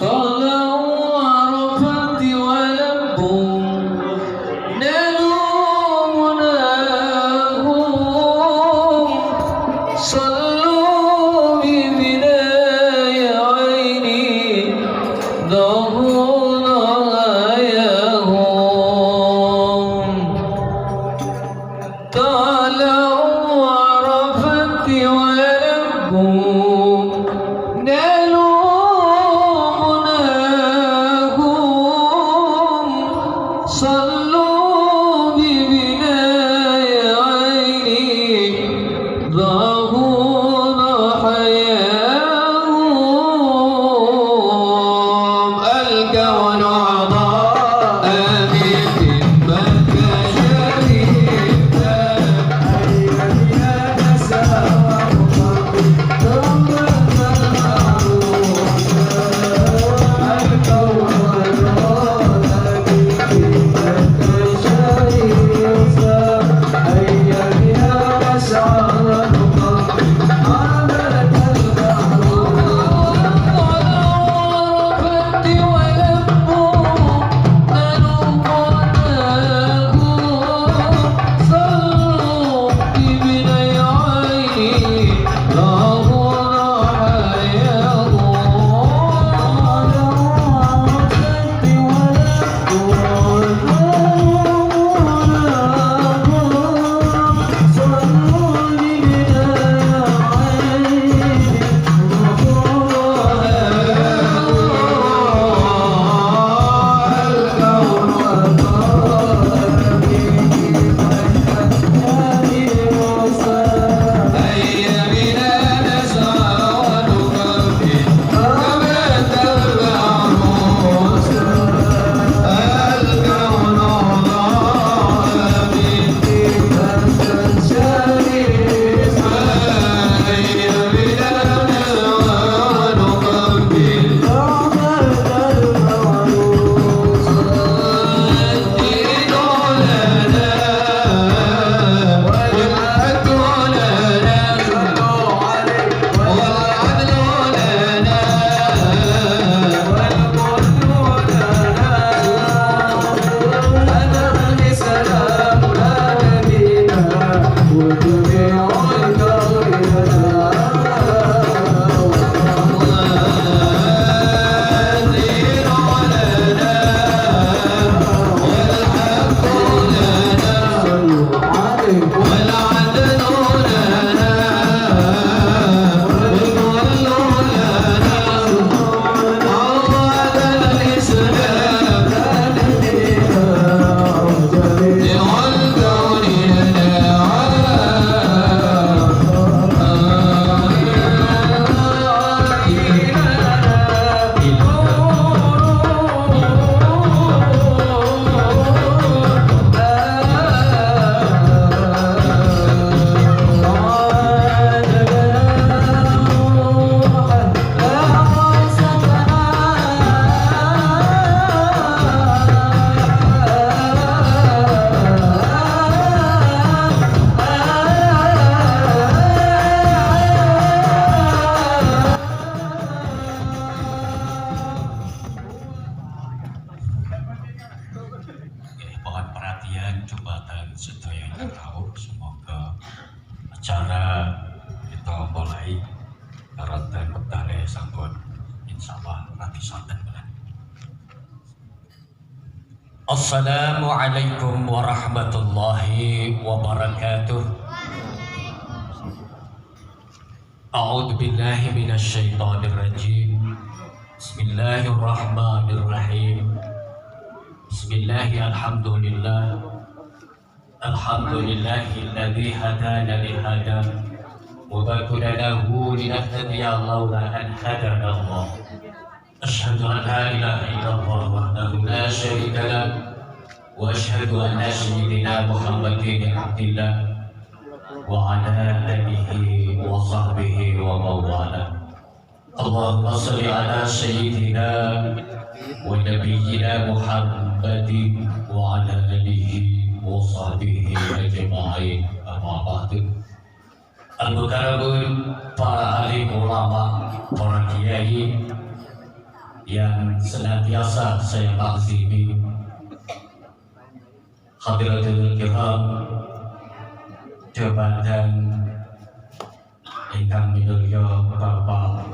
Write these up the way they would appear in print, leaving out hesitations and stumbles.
طلعوا عرفات ولبوا نالوا مناهم صلوا ببناي عيني ضاعوا نعياهم طلعوا عرفات ولبوا نالوا صلوا ببناي عيني ضاعون حياهم الكون عطاء من مكة شريفة أيها نساء sedaya tahu semoga acara kita mulai dan medale sampun insyaallah nanti sonten. Assalamualaikum warahmatullahi wabarakatuh. A'udzu billahi minasy syaithanir rajim. Bismillahirrahmanirrahim. Bismillahirrahmanirrahim. Alhamdulillahilladzi hadana li hada wa ma kunna lahu linahtadiya laula an hadana Allah. Asyhadu an la ilaha illallah wahdahu la syarika lah wa asyhadu anna sayyidina Muhammadin abdillah wa ala alihi wa sahbihi wa mawala. Allahumma shalli ala sayyidina wa nabiyyina Muhammadin wa ala alihi wa sahbihi ajma'in. Amma ba'du. Al-Mukarramun, para alim ulama, para kiai, yang senantiasa saya takzimi, Hadratul Kiram, jabatan ingkang minulya Bapak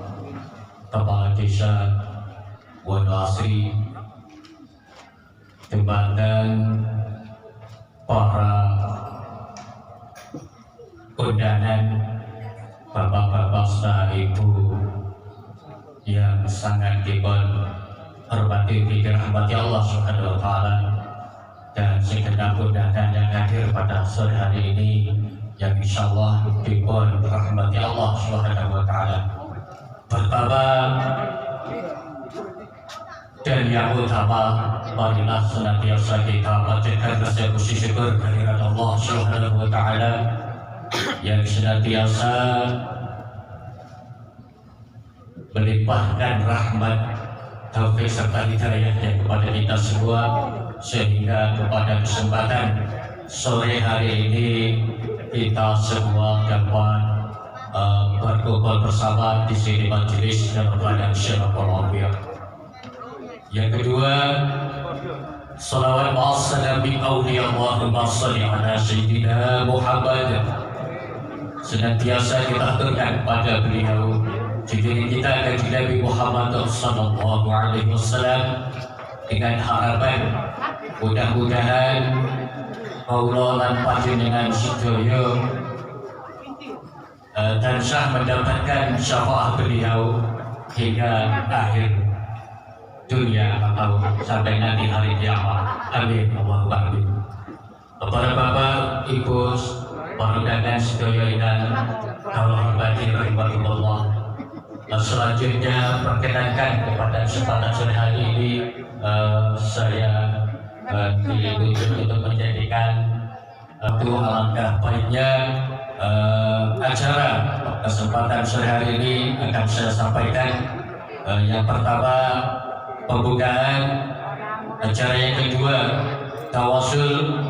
Kepala Desa Wonoasri, jabatan para undangan, bapak-bapak serta ibu yang sangat dipun hormati dirahmati Allah Subhanahu wa taala, dan segenap undangan yang hadir pada sore hari ini yang insyaallah dipun rahmati Allah Subhanahu wa taala. Pertama dan yang utama, marilah senantiasa kita panjatkan rasa puji syukur kehadirat Allah Subhanahu wa taala yang senantiasa melimpahkan rahmat, taufik serta hidayahnya kepada kita semua, sehingga kepada kesempatan sore hari ini kita semua dapat berkumpul bersama di sini majelis dan berbadan syaraful awiyah. Yang kedua, salawat wassalam bi qawli Allahumma shalli ala sayyidina Muhammad, senantiasa kita aturkan pada beliau junjungan kita kanjeng Nabi Muhammad sallallahu alaihi wasallam, dengan harapan mudah-mudahan Allah lan panjenengan sedaya tansah mendapatkan syafaat beliau hingga akhir dunia atau sampai nanti hari kiamat. Amin Allahumma amin. Para bapak, ibu, para undangan sedaya ingkang kula hormati rahimakumullah. Selanjutnya perkenankan kepada kesempatan sore hari ini saya ditunjuk untuk menjadikan alangkah baiknya acara kesempatan sore hari ini akan saya sampaikan. Yang pertama pembukaan, acara yang kedua tawasul,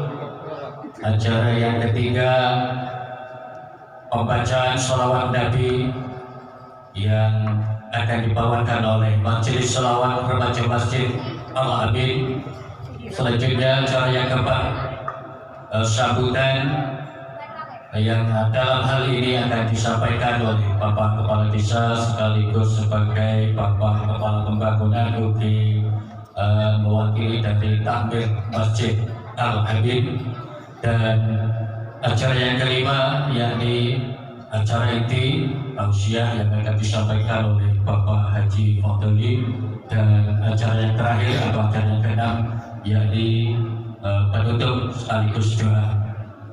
acara yang ketiga pembacaan sholawat Nabi yang akan dibawakan oleh Majelis Sholawat Remaja Masjid Al-Amin. Selanjutnya acara yang keempat sambutan yang dalam hal ini akan disampaikan oleh Bapak Kepala Desa sekaligus sebagai Bapak Kepala Pembangunan UGI mewakili dari Takmir Masjid Al-Amin. Dan acara yang kelima yakni acara inti tausiah yang akan disampaikan oleh Bapak Haji Fadli, dan acara yang terakhir atau acara yang keenam yakni penutup sekaligus doa.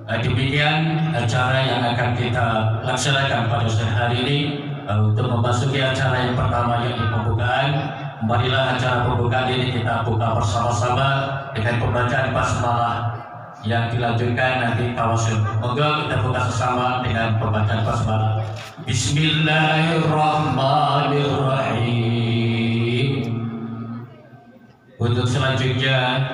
Demikian acara yang akan kita laksanakan pada sore hari ini. Untuk memasuki acara yang pertama yakni pembukaan, marilah acara pembukaan ini kita buka bersama-sama dengan pembacaan basmalah yang dilanjutkan nanti tawasul. Monggo kita buka bersama dengan pembacaan basmalah. Bismillahirrahmanirrahim. Untuk selanjutnya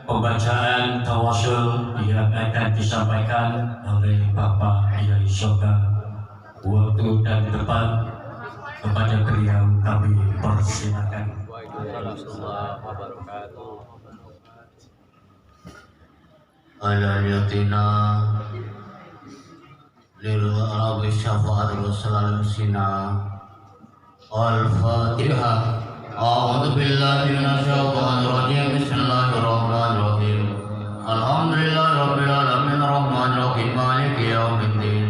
pembacaan tawasul yang akan disampaikan oleh Bapak Yai Soga. Waktu dan tempat kepada beliau kami persilakan. Ala yatina lil arabi syafaat rasul sina al-fatihah. A'udzu billahi minasy syaithanir rajim. Bismillahirrahmanirrahim. Alhamdulillahirabbil alamin arrahmanir rahim maliki yaumiddin.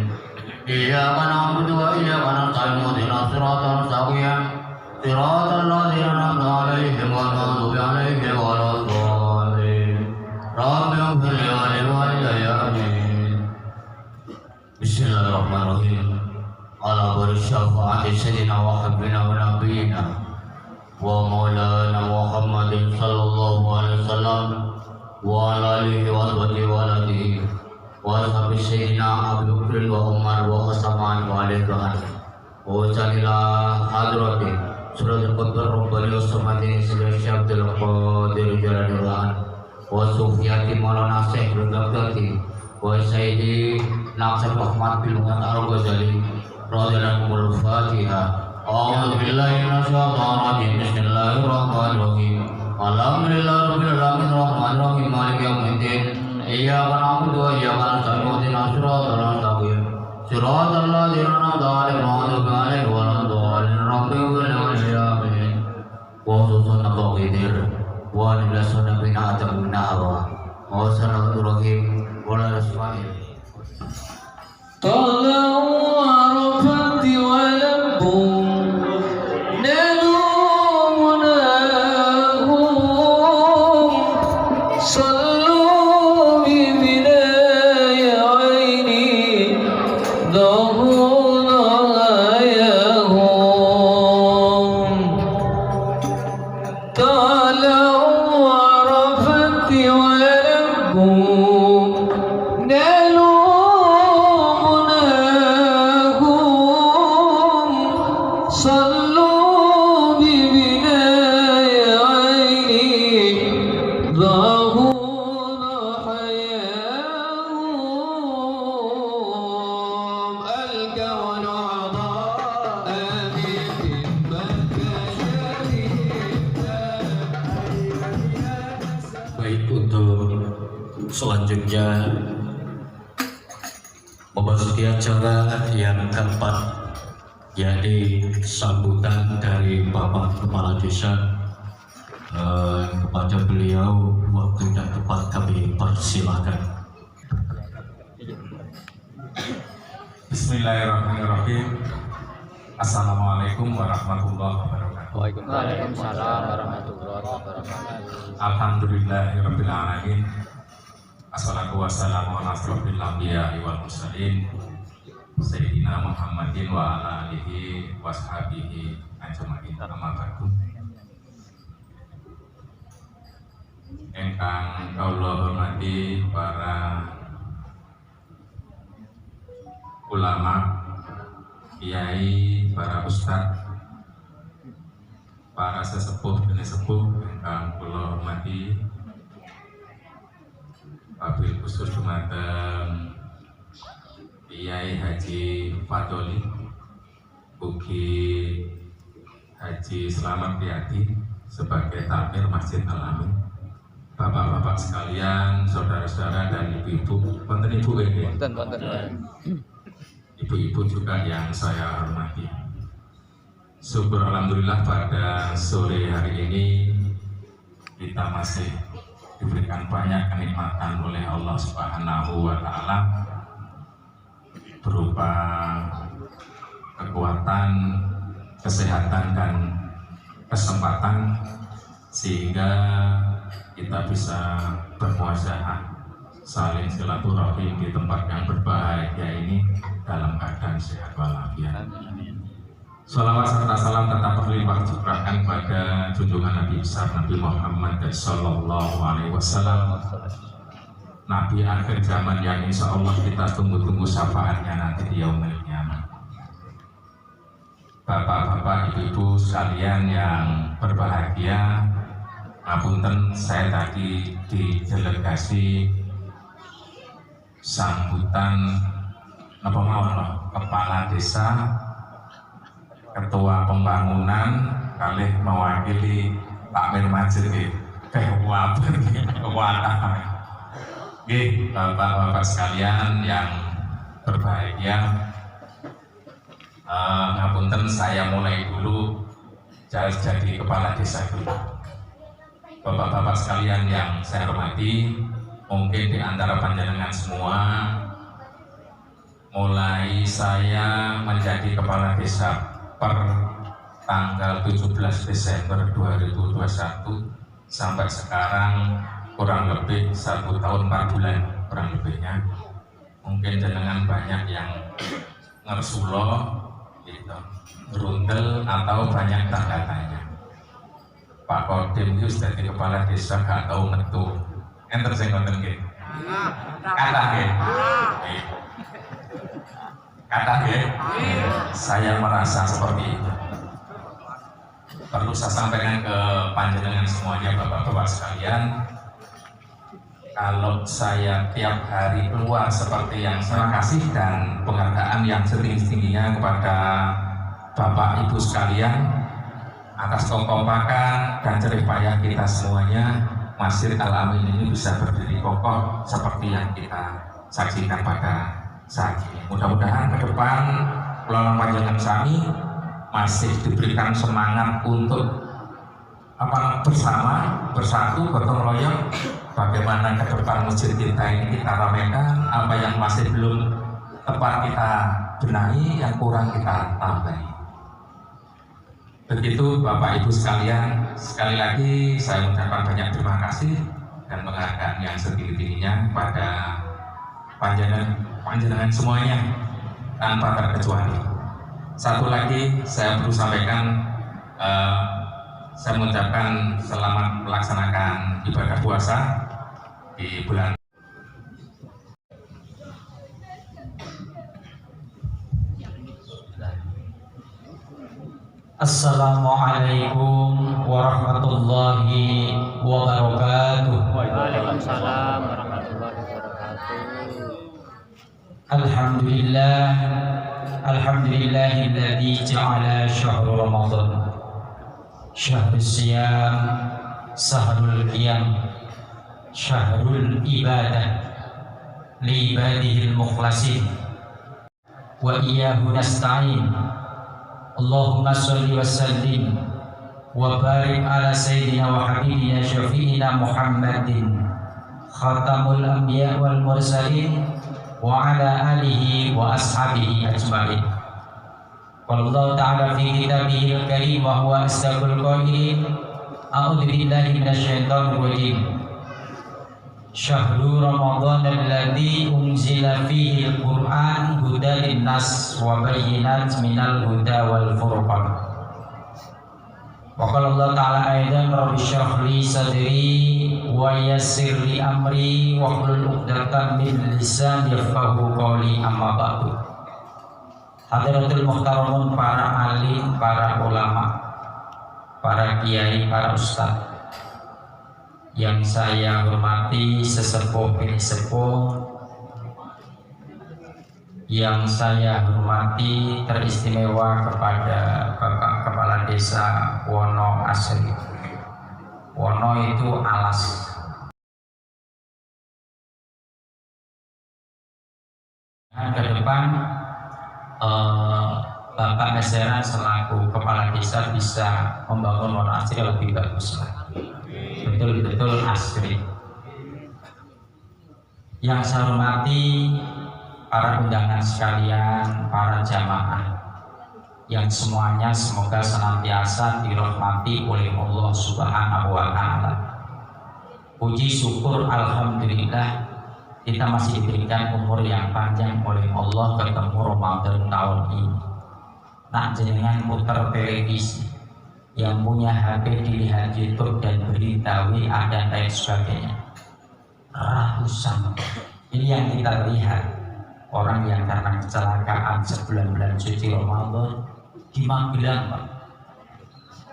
Iyyaka na'budu wa iyyaka nasta'in ihdinas siratal mustaqim siratal ladzina an'amta 'alaihim ghairil maghdubi 'alaihim waladdallin. Rabbi ighfir li wa li walidayya amin. Bismillahirrahmanirrahim. Ala bari syafaati sayyidina wa habibina wa nabiyina wa maulana Muhammadin sallallahu alaihi wasallam wa ala alihi wa sahbihi wa alihi wa sahbihi sayyidina Abu Bakr wa Umar wa Utsman wa Ali Tuhan wa salila hadrati suratul qadr rabbani wasmati sallallahu Abdul Qadir Jalaluddin wa sufiyati maulana Syekh Rudabdati wa sayyidi Naqsab Ahmad bin Muhammad Al-Ghazali radhiyallahu anhu. Fatihah. A'udzu billahi minasyaitonir rajim. Bismillahirrahmanirrahim. Alhamdulillahirabbil alamin arrahmanir rahim maliki yaumiddin. Iyyaka na'budu wa iyyaka nasta'in ihdinas siratal mustaqim. Siratal ladzina an'amta 'alaihim ghairil maghdubi 'alaihim waladdallin. Amin. Wa khususan qadir wa lillahi bina atamna wa sanadurahim wa la rasfail. طلعوا عرفت ولبوا نالوا مناهم صلوا ببناء عيني ضاعوا نعياهم طلعوا عرفت ولبوا نالوا صلوا ببناء عيني ضاعون حياهم الكون عطاء آمين مكة Baik, untuk selanjutnya memasuki acara yang keempat, yakni sambutan dari Bapak Kepala Desa. Kepada beliau waktu dan tempat kami persilakan. Bismillahirrahmanirrahim. Assalamualaikum warahmatullahi wabarakatuh. Waalaikumsalam warahmatullahi wabarakatuh. Alhamdulillahirabbil alamin. Assalatu wassalamu ala asyrofil anbiya'i wal mursalin Sayyidina Muhammadin wa ala alihi wa sahbihi ajma'in. Amma ba'du. Ingkang kula hormati para ulama, kiai, para ustadz, para sesepuh dan sepuh ingkang kula hormati, wabil khusus dumateng Kiai Haji Fadoli, Ugi Haji Selamat Riyadi sebagai takmir Masjid Al-Amin, bapak-bapak sekalian, saudara-saudara dan ibu-ibu, konten ibu ini, ibu-ibu juga yang saya hormati. Syukur alhamdulillah pada sore hari ini kita masih diberikan banyak kenikmatan oleh Allah Subhanahu wa Ta'ala, berupa kekuatan, kesehatan dan kesempatan, sehingga kita bisa bermuasalah saling silaturahim di tempat yang berbahagia ini dalam keadaan sehat walafiat. Salawat serta salam tetap berlimpah curahkan pada junjungan Nabi besar Nabi Muhammad Sallallahu Alaihi Wasallam, Nabi akhir zaman yang insya Allah kita tunggu-tunggu syafaatnya nanti di yaumil qiyamah. Bapak-bapak, ibu-ibu sekalian yang berbahagia, ngapunten saya tadi di delegasi sambutan kepala desa, ketua pembangunan, kalih mewakili takmir masjid bapak-bapak sekalian yang berbahagia, ngapunten saya mulai dulu jadi kepala desa dulu. Bapak-bapak sekalian yang saya hormati, mungkin di antara panjenengan semua, mulai saya menjadi kepala desa per tanggal 17 Desember 2021 sampai sekarang kurang lebih 1 tahun 4 bulan kurang lebihnya. Mungkin jenengan banyak yang ngersulo gitu, berundel atau banyak tanda tanya. Pak Kodim itu jadi kepala desa gak tahu metu. Enter sing ngoten nggih. Kata nggih. Kata nggih. Saya merasa seperti itu. Perlu saya sampaikan ke panjenengan semuanya, bapak-bapak sekalian, kalau saya tiap hari keluar seperti yang saya kasih dan penghargaan yang setinggi-tingginya kepada Bapak Ibu sekalian, atas kekompakan dan jerih payah kita semuanya, Masjid Al-Amin ini bisa berdiri kokoh seperti yang kita saksikan pada saat ini. Mudah-mudahan ke depan Kula panjenengan sami masih diberikan semangat untuk bersama, bersatu, gotong royong, bagaimana ke depan masjid kita ini kita ramaikan, apa yang masih belum tepat kita benahi, yang kurang kita tambahi. Begitu Bapak Ibu sekalian, sekali lagi saya mengucapkan banyak terima kasih dan menghargai yang setinggi-tingginya pada panjenengan semuanya tanpa terkecuali. Satu lagi saya perlu sampaikan, saya mengucapkan selamat melaksanakan ibadah puasa di bulan. Assalamualaikum warahmatullahi wabarakatuh. Waalaikumsalam warahmatullahi wabarakatuh. Alhamdulillahilladzi ja'ala syahrul Ramadan syahrul siyam, sahrul qiyam, syahrul ibadah li ibadihil mukhlasin wa iyyahu nasta'in. Allahumma sholli wa sallim wa barik ala sayyidina wa habibina syafi'ina Muhammadin khatamul anbiya wal mursalin wa ala alihi wa ashabihi ajma'in. Wallahu ta'ala fi kitabihil karim wa huwa asdaqul qailin. A'udzu billahi minasyaitonir rajim. Syahrul Ramadan alladzi unzila fihi al-Qur'an hudan lin-nas wa bayyinat minal huda wal furqan. Wa qala Allah ta'ala aidan rabbi shrah li sadri wa yassir li amri wa hlul 'uqdatam min lisani yafqahu qawli, amma ba'du. Hadratul muhtaramun, para alim, para ulama, para kiai, para ustaz yang saya hormati, sesepuh sepuh yang saya hormati, teristimewa kepada Bapak Kepala Desa Wono Asri. Wono itu alas. Ke depan Bapak Nasera selaku Kepala Desa bisa membangun Wono Asri lebih bagus lagi. Betul-betul asri. Yang saya hormati para undangan sekalian, para jamaah yang semuanya semoga senantiasa dirahmati oleh Allah Subhanahu wa Ta'ala. Puji syukur alhamdulillah kita masih diberikan umur yang panjang oleh Allah ketemu Ramadan tahun ini. Nak jenengan putar televisi, yang punya HP dilihat YouTube dan berita WA dan lain sebagainya, ratusan. Ini yang kita lihat, orang yang karena kecelakaan sebulan-bulan suci Ramadan di Magelang, Pak,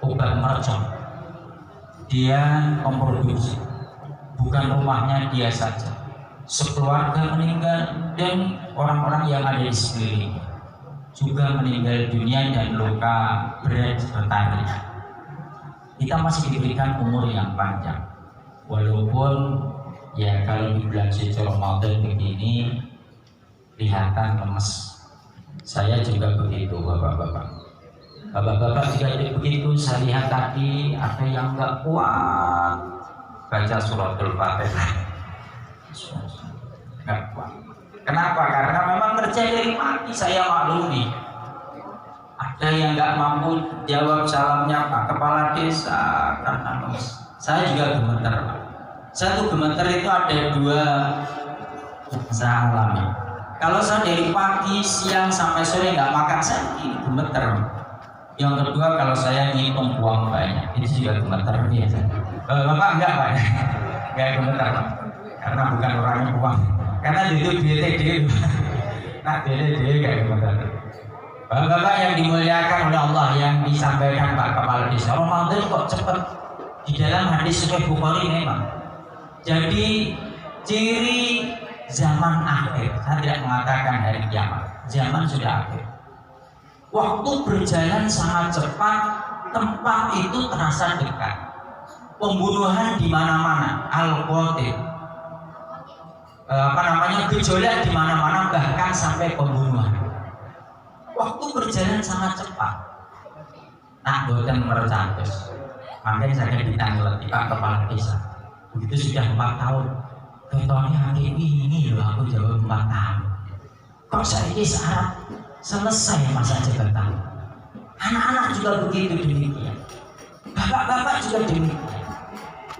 obat mercon, dia memproduksi, bukan rumahnya dia saja, sekeluarga meninggal dan orang-orang yang ada di sekelilingnya juga meninggal dunia dan luka berat bertambah. Kita masih diberikan umur yang panjang, walaupun ya kalau di bulan suci Ramadan begini kelihatan lemes. Saya juga begitu, bapak-bapak. Bapak-bapak juga begitu. Saya lihat tadi ada yang nggak kuat baca suratul Fatihah. Nggak kuat. Kenapa? Karena memang ngerjain dari pagi, saya maklumi. Ada yang nggak mampu jawab salamnya Pak Kepala Desa karena lemes. Saya juga gemeter, Pak. Satu gemeter itu ada dua saya alami. Kalau saya dari pagi, siang sampai sore nggak makan, saya gemeter. Yang kedua, kalau saya ngitung uang banyak, itu juga gemeter biasa. Bapak enggak, Pak? Enggak gemeter, Pak. Karena bukan orangnya uang. Karena itu BTD. Nah, BTD enggak gemeter. Bapak-bapak yang dimuliakan oleh Allah, yang disampaikan Pak Kepala Desa, Ramadan kok cepat. Di dalam hadis Sahih Bukhari memang. Jadi ciri zaman akhir, saya tidak mengatakan hari kiamat, zaman sudah akhir. Waktu berjalan sangat cepat, tempat itu terasa dekat. Pembunuhan di mana-mana, al-qatil. Gejolak di mana-mana, bahkan sampai pembunuhan. Waktu berjalan sangat cepat. Nah, boten mercatus. Makanya saya ditanggung Pak Kepala Desa. Begitu sudah 4 tahun. Ketone hari ini loh aku jawab 4 tahun. Kok saya ini syarat selesai masa jabatan. Anak-anak juga begitu demikian. Bapak-bapak juga demikian.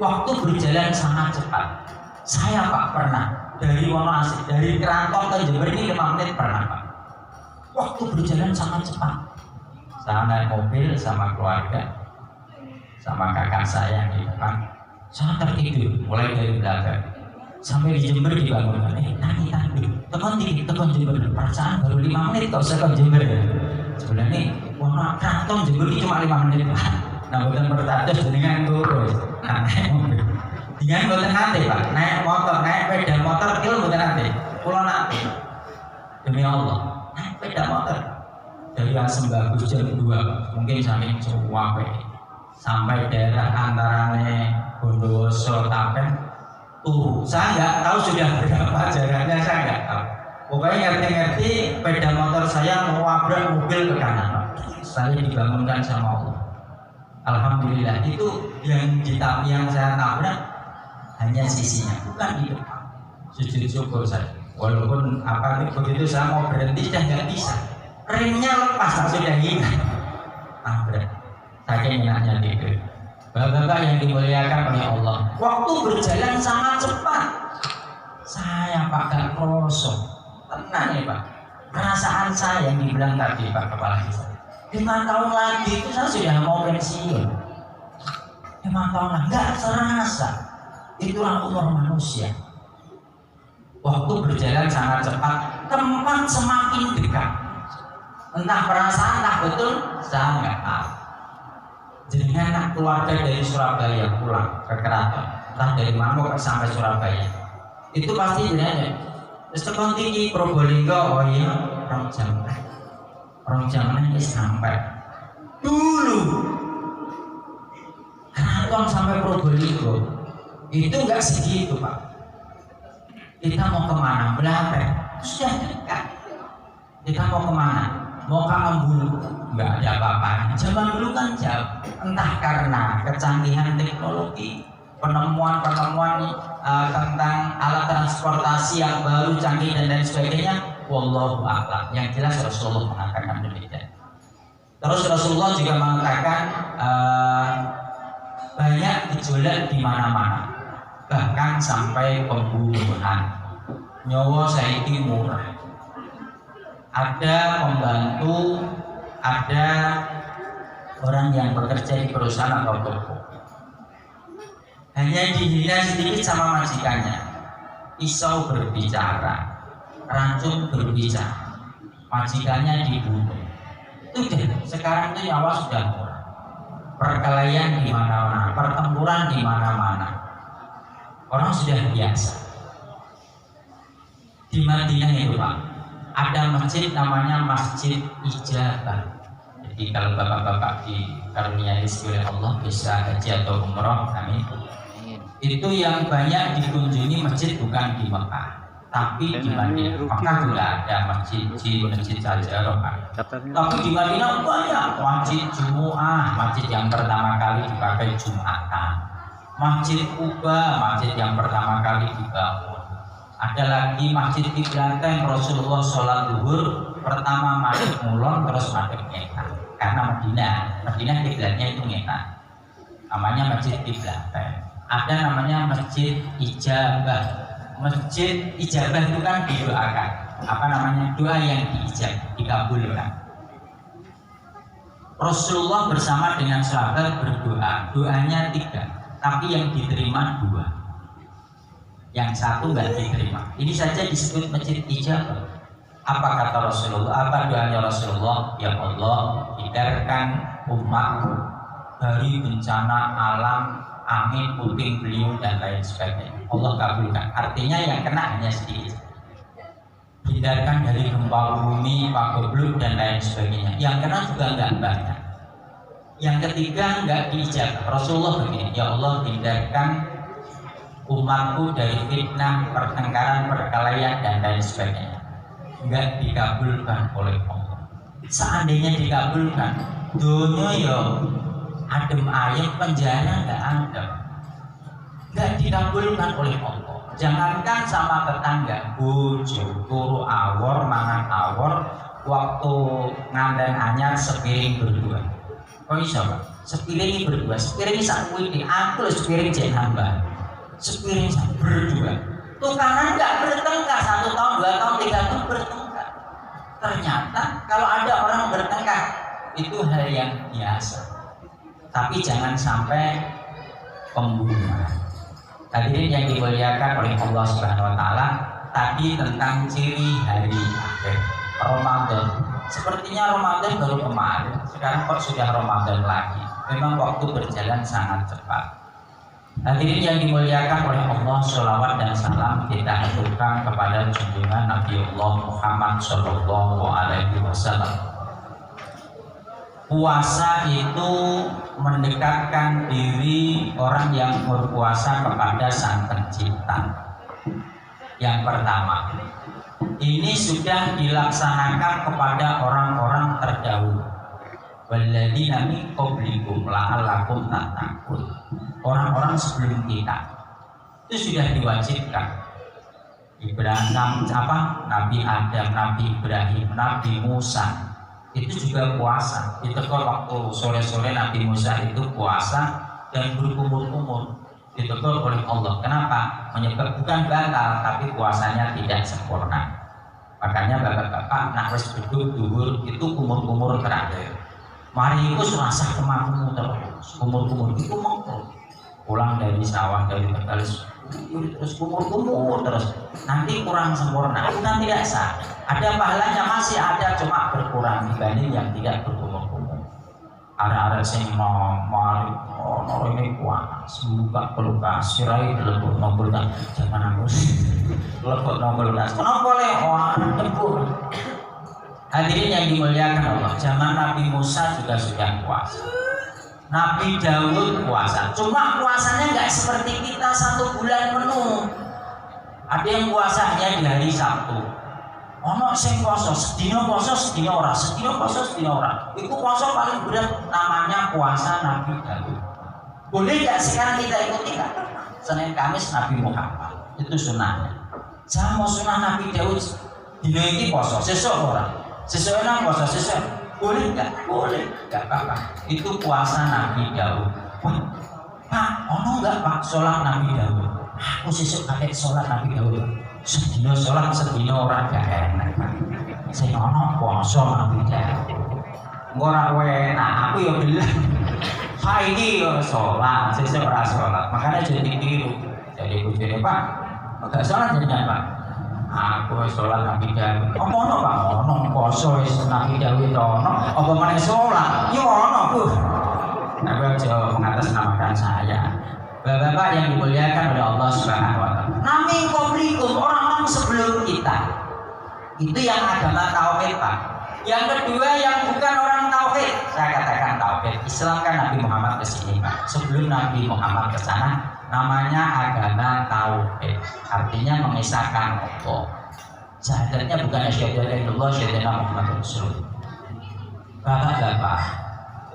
Waktu berjalan sangat cepat. Saya Pak pernah dari Wonoasih, dari Kerantong ke Jember ini 5 menit pernah Pak. Waktu berjalan sangat cepat. Saya naik mobil sama keluarga, sama kakak saya di depan. Saya tertidur mulai dari belakang sampai di Jember dibangunkan. Nanti tekan Jember. Perasaan baru 5 menit kok saya ke Jember ya. Sebenarnya Wono Kerantong Jember ini cuma 5 menit Pak. Nah bukan bertatus dengan turun. Nah, naik mobil. Dengan bukan nanti Pak, naik motor, naik sepeda motor kilo bukan nanti. Pulau nanti. Demi Allah, naik sepeda motor dari Asem Bagus jam 2 mungkin sampai daerah antaranya Bondowoso Tapen tuh saya nggak tahu sudah berapa jaraknya, saya nggak tahu. Pokoknya ngerti-ngerti sepeda motor saya mewabrak mobil ke kanan. Saya dibangunkan sama Allah. Alhamdulillah, itu yang saya tabrak hanya sisinya, bukan di depan. Sujud syukur saya. Walaupun begitu saya mau berhenti sudah nggak bisa. Remnya lepas sudah hilang. Tabrak. Saking enaknya gitu. Bapak-bapak yang dimuliakan oleh Allah, waktu berjalan sangat cepat. Saya Pak gak krosok. Tenang ya Pak. Perasaan saya yang dibilang tadi Pak Kepala Desa. 5 tahun lagi itu saya sudah mau pensiun. 5 tahun lagi nggak serasa. Itulah umur manusia. Waktu berjalan sangat cepat, tempat semakin dekat. Entah perasaan, entah betul, saya nggak tahu. Jadi anak keluarga dari Surabaya pulang ke Keraton, entah dari Mangkok sampai Surabaya, itu pasti jenenge. Terus tekan tinggi Probolinggo, oh iya, orang jam ini sampai dulu Keraton sampai Probolinggo itu nggak segitu Pak. Kita mau kemana? Belakang sudah dekat. Kita mau kemana? Mau ke Ambulu? Nggak ada apa-apa. Zaman dulu kan jauh. Entah karena kecanggihan teknologi, penemuan-penemuan tentang alat transportasi yang baru, canggih dan lain sebagainya. Wallahu a'lam. Yang jelas Rasulullah mengatakan demikian. Terus Rasulullah juga mengatakan banyak gejolak di mana-mana, bahkan sampai pembunuhan. Nyawa saiki murah. Ada pembantu, ada orang yang bekerja di perusahaan atau toko, hanya dihina sedikit sama majikannya, pisau berbicara, racun berbicara, majikannya dibunuh. Itu deh, sekarang itu nyawa sudah murah. Perkelahian di mana-mana, pertempuran di mana-mana, orang sudah biasa. Di Madinah itu Pak, ada masjid namanya Masjid Ijabah. Jadi kalau bapak-bapak dikaruniai oleh Allah bisa haji atau umroh, amin. Itu yang banyak dikunjungi masjid bukan di Mekah, tapi di Madinah. Mekah juga ada masjid Al-Jarrah. Tapi di Madinah banyak masjid Jumu'ah, masjid yang pertama kali dipakai Jumatan. Masjid Kuba, masjid yang pertama kali dibangun. Ada lagi masjid Qiblatain, Rasulullah sholat zuhur pertama madhep mulon terus madhep ngetan. Karena Madinah kiblatnya itu ngetan. Namanya masjid Qiblatain. Ada namanya masjid Ijabah. Masjid Ijabah itu kan didoakan. Apa namanya? Doa yang dikabulkan. Rasulullah bersama dengan sahabat berdoa. Doanya 3, tapi yang diterima 2. Yang 1 nggak diterima. Ini saja disebut masjid ijabah. Apa kata Rasulullah? Apa doanya Rasulullah? Ya Allah, hindarkan umatku dari bencana alam, angin, puting beliung dan lain sebagainya. Allah kabulkan. Artinya yang kena hanya sedikit. hindarkan dari gempa bumi, pagebluk dan lain sebagainya. Yang kena juga enggak banyak. Yang ketiga enggak diijabah. Rasulullah begini, ya Allah hindarkan umatku dari fitnah, pertengkaran, perkelahian dan lain sebagainya. Enggak dikabulkan oleh Allah. Seandainya dikabulkan, dunia ya adem ayem, penjara enggak ada. Enggak dikabulkan oleh Allah. Jangankan sama tetangga, bojo, turu awor, mangan awor, waktu ngandan anyar sepiring berdua. Kok iso, Pak? Sepiring berdua, sepiring sak kuwi aku lho sepiring jek nambah. Sepiring sak berdua. Tukaran enggak bertengkar 1 tahun, 2 tahun, 3 tahun bertengkar. Ternyata kalau ada orang bertengkar itu hal yang biasa. Tapi jangan sampai pembunuhan. Hadirin yang dimuliakan oleh Allah Subhanahu wa taala, tadi tentang ciri hari akhir Ramadan. Sepertinya Ramadan baru kemarin, sekarang kok sudah Ramadan lagi. Memang waktu berjalan sangat cepat. Hadirin yang dimuliakan oleh Allah, sholawat dan salam kita aturkan kepada junjungan Nabiullah Muhammad Shallallahu Alaihi Wasallam. Puasa itu mendekatkan diri orang yang berpuasa kepada Sang Pencipta. Yang pertama, ini sudah dilaksanakan kepada orang-orang terdahulu. Walladzina min qablikum la'allakum tattaqun. Orang-orang sebelum kita itu sudah diwajibkan. Nabi Adam, Nabi Ibrahim, Nabi Musa itu juga puasa. Itu waktu sore-sore Nabi Musa itu puasa dan berkumur-kumur ditegur oleh Allah. Kenapa? Menyebab bukan batal, tapi puasanya tidak sempurna. Makanya bapak-bapak nak wis duduk duhur itu kumur-kumur terakhir. Mari itu serasa kemamu terus, kumur-kumur itu mengkur. Pulang dari sawah dari Tegal terus kumur-kumur terus, nanti kurang sempurna, itu kan tidak sah. Ada pahalanya masih ada, cuma berkurang dibanding yang tidak berkumur-kumur. Ada sing mari ini kuat, semoga peluka sirai lebok nombor tak jangan aku lebok nombor tak. Kenapa boleh orang tempur? Hadirin yang dimuliakan Allah, zaman Nabi Musa juga sudah puasa. Nabi Daud puasa, cuma puasanya nggak seperti kita 1 bulan penuh. Ada yang puasanya di hari Sabtu. Ono sing poso sedina poso sedina ora, sedina poso sedina ora. Itu puasa paling berat, namanya puasa Nabi Daud. Boleh nggak sekarang kita ikuti nggak? Senin Kamis Nabi Muhammad itu sunnahnya. Sama sunnah Nabi Daud. Dina ini poso, sesuk ora. Sesuk enak poso, sesuk. Boleh nggak? Boleh, nggak apa-apa. Itu puasa Nabi Daud. Wah, Pak, ono nggak Pak sholat Nabi Daud? Aku sesuk kakek sholat Nabi Daud. Sedina sholat, sedina orang gak enak. Saya ono puasa Nabi Daud. Ngora enak, aku ya bilang. Pak ini ya sholat, sesuk ora sholat. Makanya jadi tiru. Jadi bujurnya Pak, nggak sholat jadinya Pak. Aku sholat Nabi Daud. Apa ono Pak? Ono poso Nabi Daud ono. Apa meneh sholat? Ya ono Bu. Aku aja mengatasnamakan saya. Bapak-bapak yang dimuliakan oleh Allah Subhanahu wa taala. Nabi qablikum, orang-orang sebelum kita. Itu yang agama tauhid Pak. Yang kedua yang bukan orang tauhid. Saya katakan tauhid. Islam kan Nabi Muhammad ke sini Pak. Sebelum Nabi Muhammad ke sana, namanya agama tauhid, artinya mengisahkan Allah. Syahadatnya bukan asyhadu an la ilaha illallah, asyhadu anna Muhammadar Rasulullah. Bapak-bapak,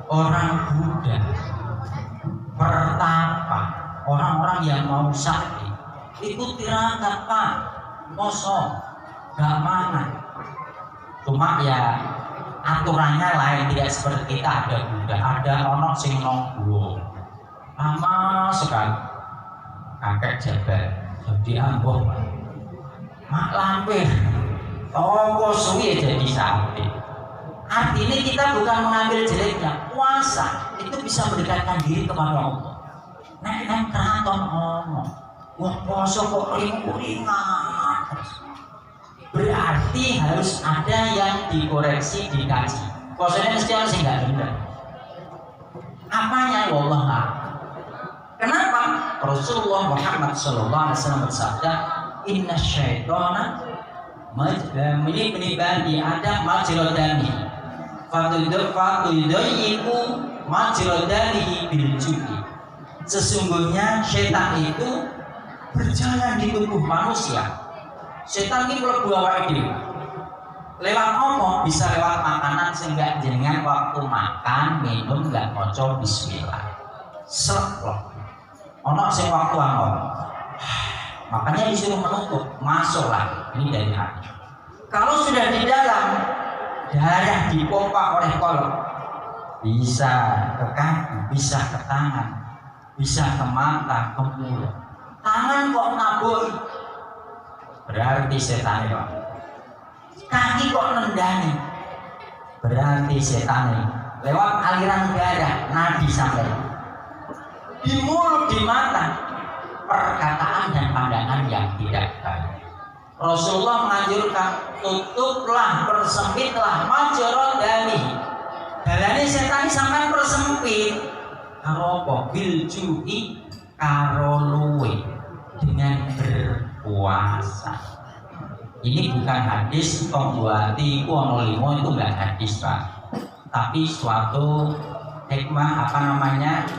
orang Buddha, pertapa, orang-orang yang mau sakti, itu tirakat Pak, poso, gak mana. Cuma ya aturannya lain, tidak seperti kita ada Buddha, ada ono sing nonggo, lama sekali. Kakek jabat jadi amboh mak lampir toko suwi jadi sate. Artinya kita bukan mengambil jeleknya. Puasa itu bisa mendekatkan diri kepada Allah. Nek keraton ngomong wah puasa kok ringan, berarti harus ada yang dikoreksi, dikaji. Puasanya mesti harus nggak benar. Apanya wallah a'lam. Kenapa? Rasulullah Muhammad SAW bersabda, Inna syaitana menibadi ada majrodani fatudoyiku majrodani biljudi. Sesungguhnya setan itu berjalan di tubuh manusia. Setan ini mlebu awake dhewe. Lewat apa? Bisa lewat makanan sehingga jenengan waktu makan minum nggak maca bismillah. Selok. Ono sing waktu angkot. Makanya disuruh menutup, masuklah. Ini dari hati. Kalau sudah di dalam, darah dipompa oleh kolok, bisa ke kaki, bisa ke tangan, bisa ke mata, ke mulut. Tangan kok naboi, berarti setan itu. Kaki kok nendani, berarti setan. Lewat aliran darah, nadi sampai di mulut, di mata, perkataan dan pandangan yang tidak baik. Rasulullah menganjurkan, tutuplah, persempitlah majrodani. Dalane setan sampai persempit. Karo apa? Biljui, karo luwe, dengan berpuasa. Ini bukan hadis pembuati kuono limo, itu enggak hadis Pak, tapi suatu hikmah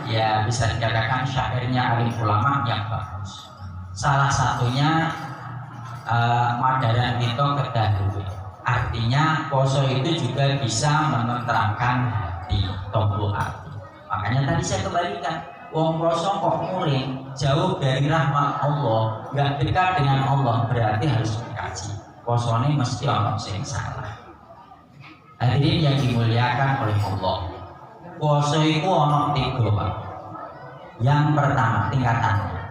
ya bisa dikatakan syairnya alim ulama yang bagus. Salah satunya madaran kita kedahulu, artinya poso itu juga bisa menenteramkan hati, tombol hati. Makanya tadi saya kembalikan, wong poso kok muring, jauh dari rahmat Allah, nggak dekat dengan Allah, berarti harus dikaji. Posone mesti orang sing salah. Hadirin yang dimuliakan oleh Allah, puasa itu ono 3 Pak. Yang pertama tingkatannya.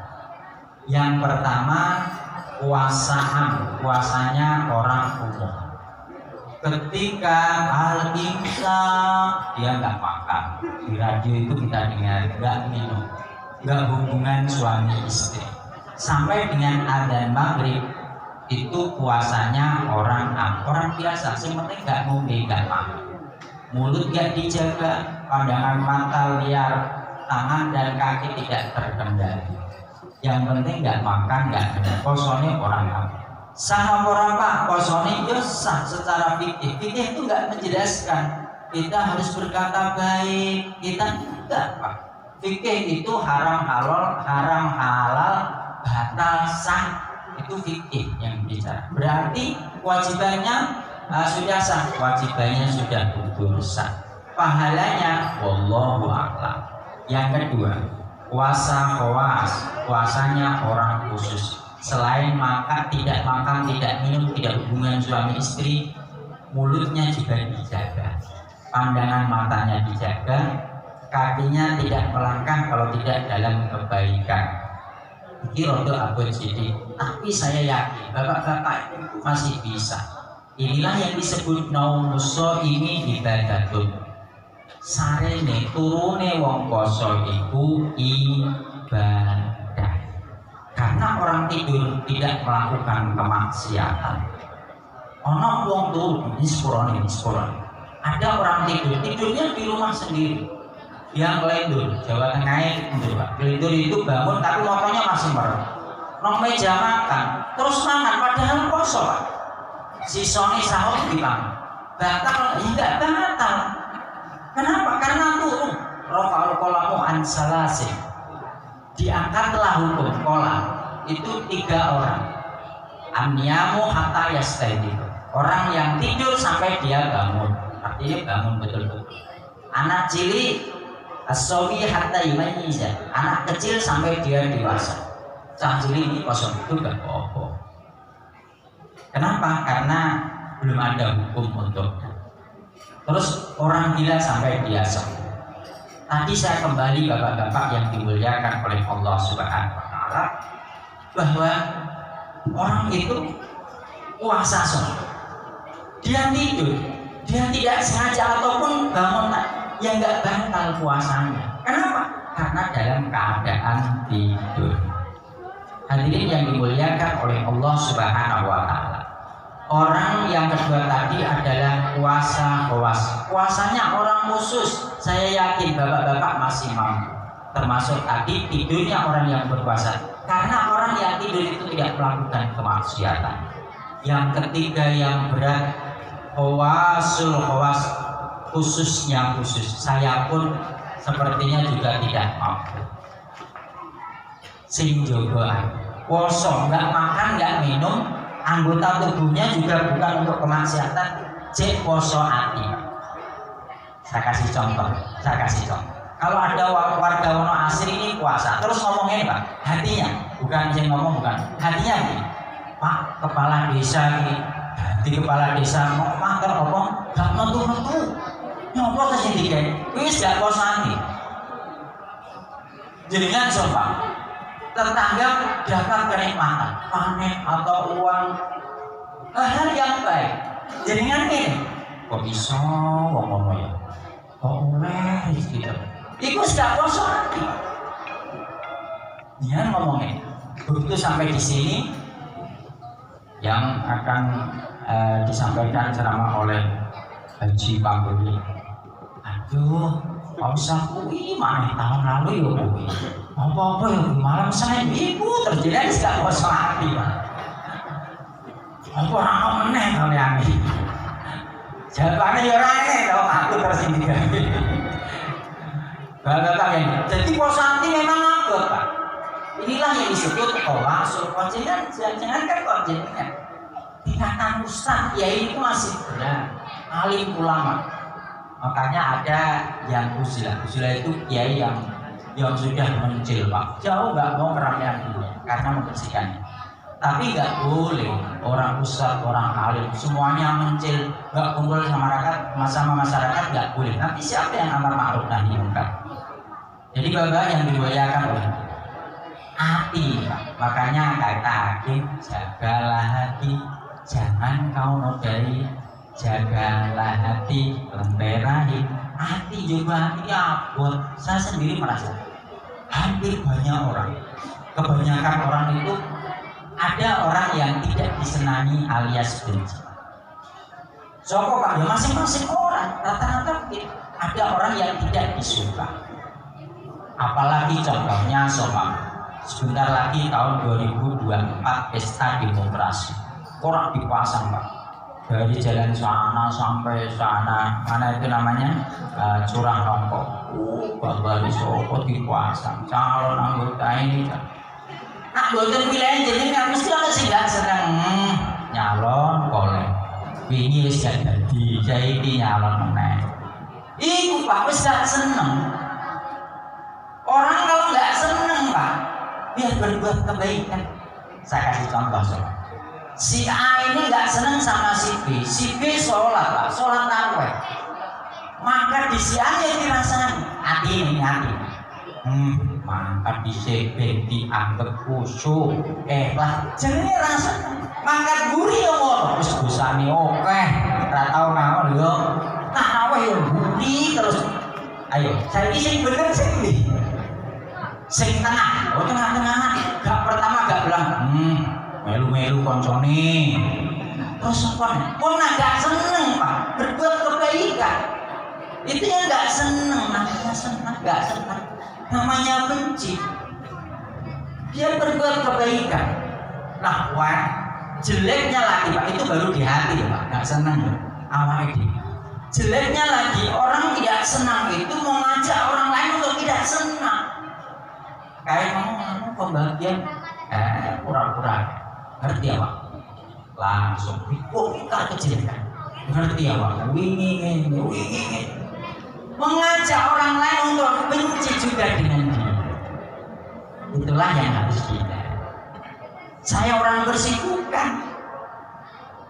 Yang pertama puasanya orang umum. Ketika al-imsak dia nggak makan, di radio itu kita dengar nggak minum, nggak hubungan suami istri, sampai dengan adzan maghrib itu puasanya orang biasa, yang penting nggak ngombe, nggak makan, mulut nggak dijaga, pandangan mata liar, tangan dan kaki tidak terkendali, yang penting nggak makan, nggak minum. Posone orang apa? Sah orang Pak, posone ya sah secara fikih. Fikih itu nggak menjelaskan kita harus berkata baik, kita enggak Pak. Fikih itu haram halal, batal sah, itu fikih yang bicara. Berarti kewajibannya sudah sah, kewajibannya sudah gugur sah. Pahalanya wallahu a'lam. Yang kedua, puasa khawas, puasanya orang khusus. Selain tidak makan, tidak minum, tidak hubungan suami istri, mulutnya juga dijaga, pandangan matanya dijaga, kakinya tidak melangkah kalau tidak dalam kebaikan. Ini rodo abot sidik, tapi saya yakin bapak-bapak itu masih bisa. Inilah yang disebut naumuso ini ibadatun. Sarene turune wong poso iku ibadah. Karena orang tidur tidak melakukan kemaksiatan. Ono wong turun ini sepurone. Ada orang tidurnya di rumah sendiri. Yang kelindur, Jawa Tengah itu Pak. Kelindur itu bangun tapi motornya masih merem. Nong meja makan, terus mangan padahal poso Pak. Sisone sahur dipangan. Batal, enggak batal. Kenapa? Karena turun. Rafa'ul qalamu an salasin. Diangkatlah hukum kolam itu 3 orang. Amniyamu hatta yastaiqidh. Orang yang tidur sampai dia bangun. Artinya bangun betul-betul. Anak cilik as-sawi hatta yumayyiz. Anak kecil sampai dia dewasa. Cah cilik ini kosong itu enggak apa-apa. Kenapa? Karena belum ada hukum untuknya. Terus orang gila sampai dia sembuh. Tadi saya kembali bapak-bapak yang dimuliakan oleh Allah Subhanahu wa Ta'ala, bahwa orang itu puasa sholat, dia tidur, dia tidak sengaja ataupun bangun, yang nggak batal puasanya. Kenapa? Karena dalam keadaan tidur. Hadirin yang dimuliakan oleh Allah Subhanahu wa Ta'ala, orang yang kedua tadi adalah puasa khawas. Puasanya orang khusus. Saya yakin bapak-bapak masih mampu. Termasuk tadi tidurnya orang yang berpuasa. Karena orang yang tidur itu tidak melakukan kemaksiatan. Yang ketiga yang berat, khawasul khawas, khususnya khusus. Saya pun sepertinya juga tidak mampu. Sing jogoan, poso, nggak makan, nggak minum, anggota tubuhnya juga bukan untuk kemaksiatan, cek poso hati. Saya kasih contoh. Kalau ada warga Wono Asri ini puasa, terus ngomongin Pak, hatinya, bukan yang ngomong, bukan hatinya ini. Pak, kepala desa ini, di kepala desa mau makan apa? Gak metu-metu, nyoba ke sini kan? Wis gak puasa hati. Jenengan sobat, tetangga dapat kenikmatan, panen atau uang, hal yang baik. Jenengan ini, kok bisa ngomong ya? Kok oleh gitu? Iku sudah kosong hati. Dia ngomongin. Begitu sampai di sini, yang akan disampaikan ceramah oleh Haji Pambeli. Aduh, Pak Ustaz kuwi mana tahun lalu ya kuwi. Apa-apa ya malam saya ibu terjadi sudah kosong hati. Apa orang meneh kalian ini? Jawabannya ya rane dong, aku tersinggung. Jadi posanti memang abot Pak. Inilah yang disebut khawasul. Jangan kan konjengan. Tingkatan ustaz, ya itu masih berat. Alim ulama. Makanya ada yang uzilah. Uzilah itu kiai yang sudah mencil Pak. Jauh nggak mau keramaian dulu karena membersihkannya. Tapi nggak boleh orang ustaz, orang alim semuanya mencil, nggak kumpul sama masyarakat nggak boleh. Nanti siapa yang amar ma'ruf nahi munkar? Jadi Bapak yang dimuliakan oleh hati, makanya kata hakim, jagalah hati, jangan kau nodai, jagalah hati, lenterahi hati juga hati abot. Saya sendiri merasa hampir banyak orang, kebanyakan orang itu ada orang yang tidak disenangi alias benci. Soko Pak, ya masing-masing orang rata-rata ada orang yang tidak disuka. Apalagi contohnya soal sebentar lagi tahun 2024 pesta demokrasi. Orang dipasang Pak, dari jalan sana sampai sana, mana itu namanya Curah Rongkok. Bahwa di Soko dipasang calon anggota ini. Nak boten pilihan jenengan mesti ana sing gak seneng nyalon boleh. Wingi wis gak dadi, saiki nyalon meneh. Iku Pak wis gak seneng. Orang kalau nggak seneng Pak, biar berbuat kebaikan. Saya kasih contoh sobat. Si A ini nggak seneng sama si B sholat Pak, sholat tarawih. Maka di si A yang dirasani hati ini hati. Maka di C B dianggap khusyuk, lah jenenge rasane. Maka guri yo ngono, wis dosane oke, ora tau naon lho. Tarawih yo guri terus. Ayo, saiki sing bener sing ndi? Sing tengah, tengah-tengah. Gak pertama gak bilang, melu-melu koncone. Terus apa? Wong gak seneng Pak, berbuat kebaikan. Itu yang gak seneng, gak seneng. Namanya benci. Dia berbuat kebaikan. Nah, jeleknya lagi Pak, itu baru di hati Pak, gak seneng awake dhewe. Jeleknya lagi orang tidak senang itu mengajak orang lain untuk tidak senang. Kayak ngomong pembagian pura-pura ngerti ya Pak, langsung kita kejelekan ngerti ya Pak, wingi mengajak orang lain untuk benci juga dengan dia. Itulah yang harus kita. Saya orang bersikukan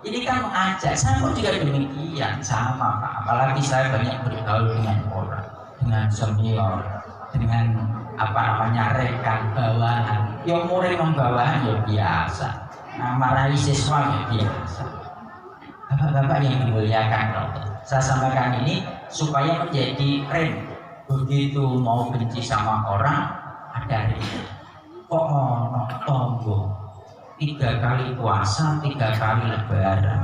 ini kan mengajak, saya pun juga demikian sama Pak. Apalagi saya banyak bergaul dengan orang, dengan senior, dengan rekan bawahan. Yang murid membawahan ya biasa, marahi siswa ya biasa. Bapak-bapak yang dimuliakan Allah, saya sampaikan ini supaya menjadi tren. Begitu mau benci sama orang ada ini. Kok ono tonggo 3 kali puasa, 3 kali lebaran,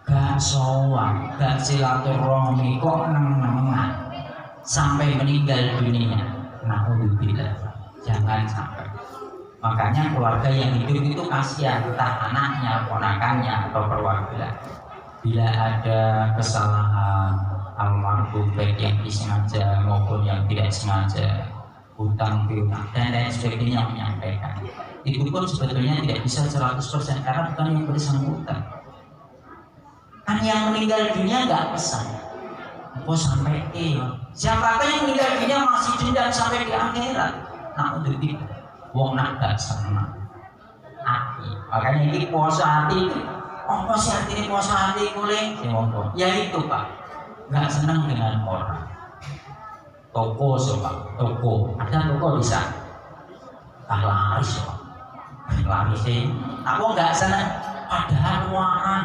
gak sowan, gak silaturahmi, kok neng-nengan sampai meninggal dunia. Na'udzubillah, jangan sampai. Makanya keluarga yang hidup itu kasihan, entah anaknya, ponakannya, atau keluarga. Bila ada kesalahan almarhum baik yang disengaja maupun yang tidak sengaja, hutang piutang dan lain sebagainya menyampaikan, itu pun sebetulnya tidak bisa 100% karena bukan yang bersangkutan. Kan yang meninggal dunia nggak pesan. Kok sampai siapa yang meninggal dunia masih dendam sampai di akhirat? Nah untuk itu, wong nak gak senang hati. Makanya ini puasa hati. Apa sih artinya puasa hati kuling? Ya itu Pak, nggak senang dengan orang. Toko Pak, toko ada toko bisa, laris Pak, laris sih. Aku nggak senang. Padahal orang,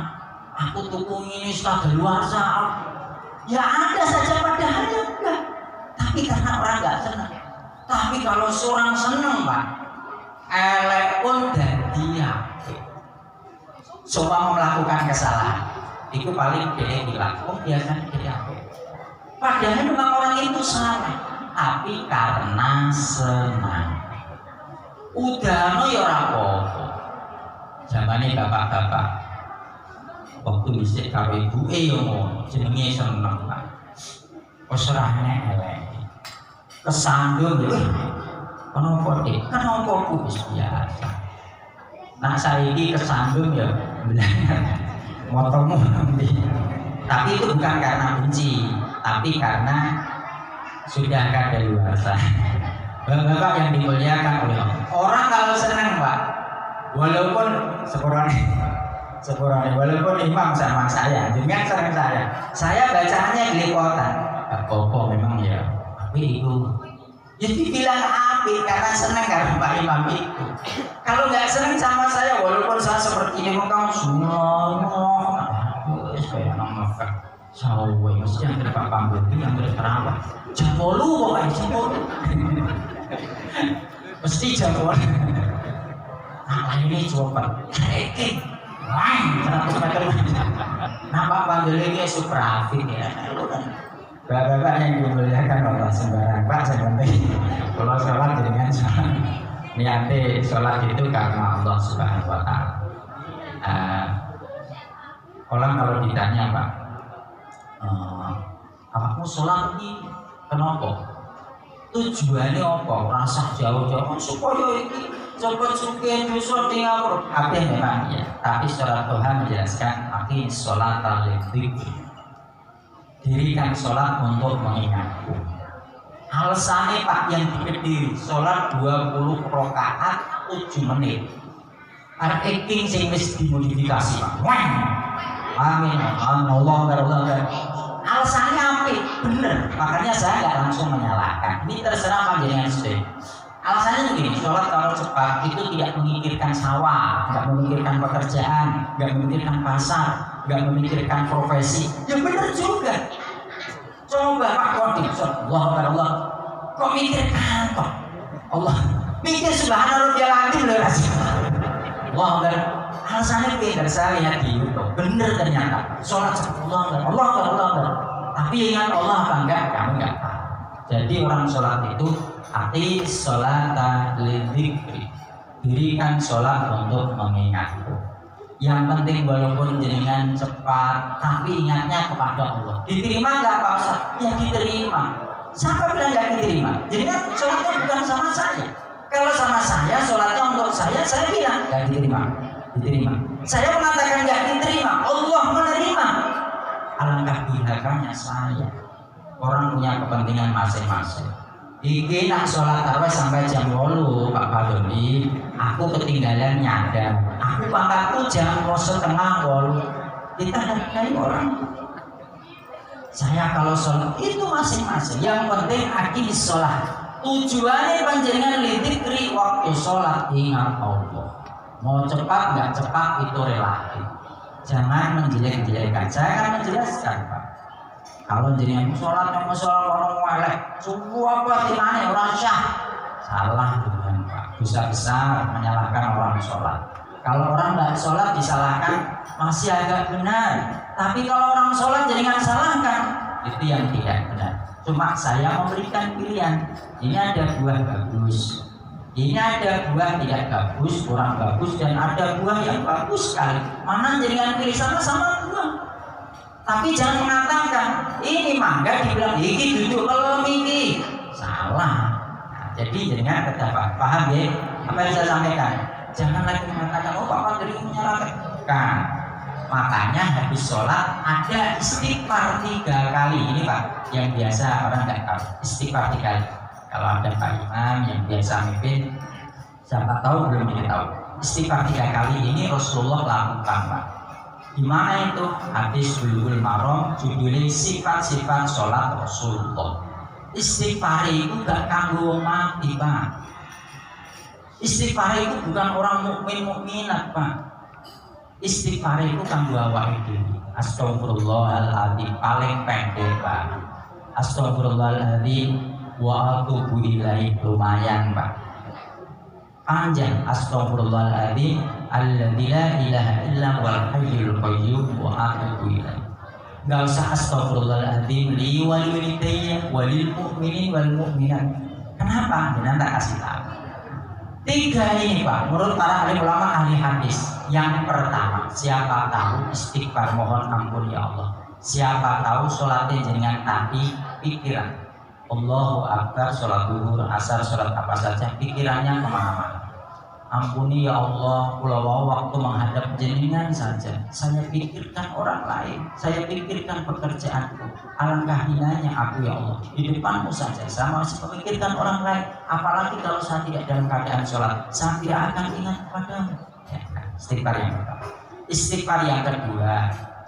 aku tuku ini sudah luar sah. Ya ada saja padahal ya enggak. Tapi karena orang nggak senang. Tapi kalau seorang senang Pak, elek pun dan dia coba melakukan kesalahan, itu paling dia bilang, oh biasanya dia apa? Padahal memang orang itu salah, tapi karena senang. Udah no ya rapopo. Zamannya bapak-bapak, waktu bisik karo ibu yo jenenge seneng Pak. Osrahne elek. Kesandung lho. Kenapa Dik? Kenapa aku wis biasa. Nah saiki kesandung ya motomu nanti. Tapi itu bukan karena benci, tapi karena sudah kadaluarsa. Bapak yang dimuliakan oleh Allah. Orang kalau senang Pak, walaupun sepurane, walaupun imam sama saya, dengan senang saya bacaannya gelepotan. Apa memang ya, tapi itu jadi bilang api karena senang karena Pak Imam itu. Kalau nggak senang sama saya, walaupun saya seperti ini, kamu semua, saya namakan. Sawe mesti yang terpak pambut, yang terawat. Jempolu pokoknya jempolu. Mesti jempol. Nah ini coba. Wah, 100 meter. Nampak panggilnya suprafit ya. Bapak-bapak yang dimuliakan Allah sembarang Pak sebenarnya kalau sholat dengan sholat niati sholat itu karena Allah Subhanahu Wa Taala. Orang kalau ditanya Pak, kamu sholat ini kenapa? Tujuannya apa? Rasa jauh-jauh supaya ini cepat suka dosa di ngapur. Apa memang ya? Tapi secara Tuhan menjelaskan akhir sholat al-dzikr. Dirikan sholat untuk mengingatku. Alasannya Pak yang dipediri sholat 20 rakaat 7 menit. Artiking sing wis dimodifikasi Pak. Amin. Allah. Alasannya apa? Bener. Makanya saya nggak langsung menyalahkan. Ini terserah panjenengan sendiri. Alasannya begini, sholat kalau cepat itu tidak memikirkan sawah, nggak memikirkan pekerjaan, nggak memikirkan pasar, nggak memikirkan profesi. Ya benar juga. Coba Pak Kodim, Allah, kok mikir kantor? Allah, mikir subhanallah dia lagi loh Allah, alasannya beda. Saya lihat di YouTube, benar ternyata. Sholat Allah. Tapi ingat Allah apa enggak? Kamu enggak tahu. Jadi orang sholat itu arti sholat lidzikri, dirikan sholat untuk mengingatku. Yang penting walaupun jenengan cepat, tapi ingatnya kepada Allah. Diterima nggak Pak Ustaz? Ya diterima. Siapa bilang nggak diterima? Jenengan sholatnya bukan sama saya. Kalau sama saya, sholatnya untuk saya bilang nggak diterima. Diterima. Saya mengatakan nggak diterima, Allah menerima. Alangkah bihakannya saya. Orang punya kepentingan masing-masing. Iki nak sholat tarawih sampai jam 8 Pak Padoni, aku ketinggalan nyadar. Aku pangkatku jam 7:30. Kita hargai orang. Saya kalau sholat itu masing-masing. Yang penting akhir sholat. Tujuannya panjenengan lidzikri waktu sholat ingat Allah. Mau cepat nggak cepat itu relatif. Jangan menjelek-jelekan. Saya akan menjelaskan Pak. Kalau jenengan sholat mau sholat orang walek, semua apa di mana orang syah, salah dengan Pak. Dosa besar menyalahkan orang sholat. Kalau orang tidak sholat disalahkan masih agak benar. Tapi kalau orang sholat jenengan salahkan, itu yang tidak benar. Cuma saya memberikan pilihan. Ini ada buah bagus, Ini ada buah tidak bagus, kurang bagus, dan ada buah yang bagus sekali. Mana jenengan pilih sama buah. Tapi jangan mengatakan ini mangga dibilang iki duduk kalau iki salah. Nah, jadi jenengan kata paham ya? Apa yang saya sampaikan? Jangan lagi mengatakan oh Pak Padri menyalahkan. Makanya habis sholat ada istighfar 3 kali. Ini Pak yang biasa orang nggak tahu, istighfar 3 kali. Kalau ada Pak Imam yang biasa mimpin, siapa tahu belum diketahui. Istighfar 3 kali ini Rasulullah lakukan Pak. Di mana itu? Hadis Bulughul Maram, judulnya sifat-sifat sholat Rasulullah. Istighfar itu gak kanggo wong mati Pak. Istighfar itu bukan orang mukminat Pak. Istighfar itu kanggo awake dhewe. Astagfirullahaladzim paling pendek Pak. Astagfirullahaladzim wa atubu ilaih lumayan Pak. Panjang astagfirullahaladzim alladzi la ilaha illa huwal hayyul qayyum wa atubu ilaih. Enggak usah astagfirullahaladzim li wal walidayya walil mu'minin wal mu'minat. Kenapa? Jangan tak kasih tahu. 3 ini Pak, menurut para ahli ulama ahli hadis. Yang pertama, siapa tahu istighfar mohon ampun ya Allah. Siapa tahu sholatnya jenengan tadi pikiran Allahu Akbar, sholat duhur, asar, sholat apa saja, pikirannya kemana-mana. Ampuni ya Allah, pulau waktu menghadap jenengan saja saya pikirkan orang lain, saya pikirkan pekerjaanku. Alangkah hinanya aku ya Allah, di depanmu saja saya masih memikirkan orang lain. Apalagi kalau saya tidak dalam keadaan sholat, saya tidak akan ingat kepadamu. Istighfar yang pertama. Istighfar yang kedua,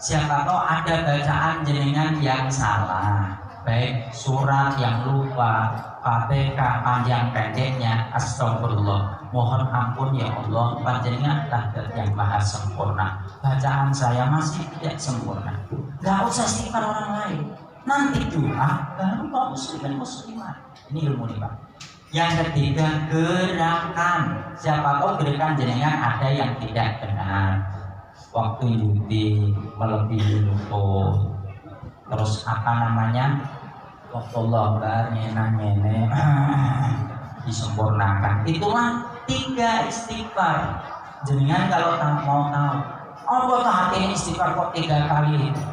siapa tahu ada bacaan jenengan yang salah, baik surat yang lupa, Fatihah panjang pendeknya, astagfirullah, mohon ampun ya Allah, panjenengan adalah yang maha sempurna. Bacaan saya masih tidak sempurna. Gak usah istighfar orang lain. Nanti doa baru kaum muslimin muslimat. Ini ilmu nih Pak. Yang ketiga, gerakan. Siapa tahu gerakan jenengan ada yang tidak benar. Waktu judi melebihi lutut. Terus apa namanya? Waktu longgar nyena disempurnakan. Itulah 3 istighfar. Jenengan kalau mau tahu, apa hati istighfar kok 3 kali itu?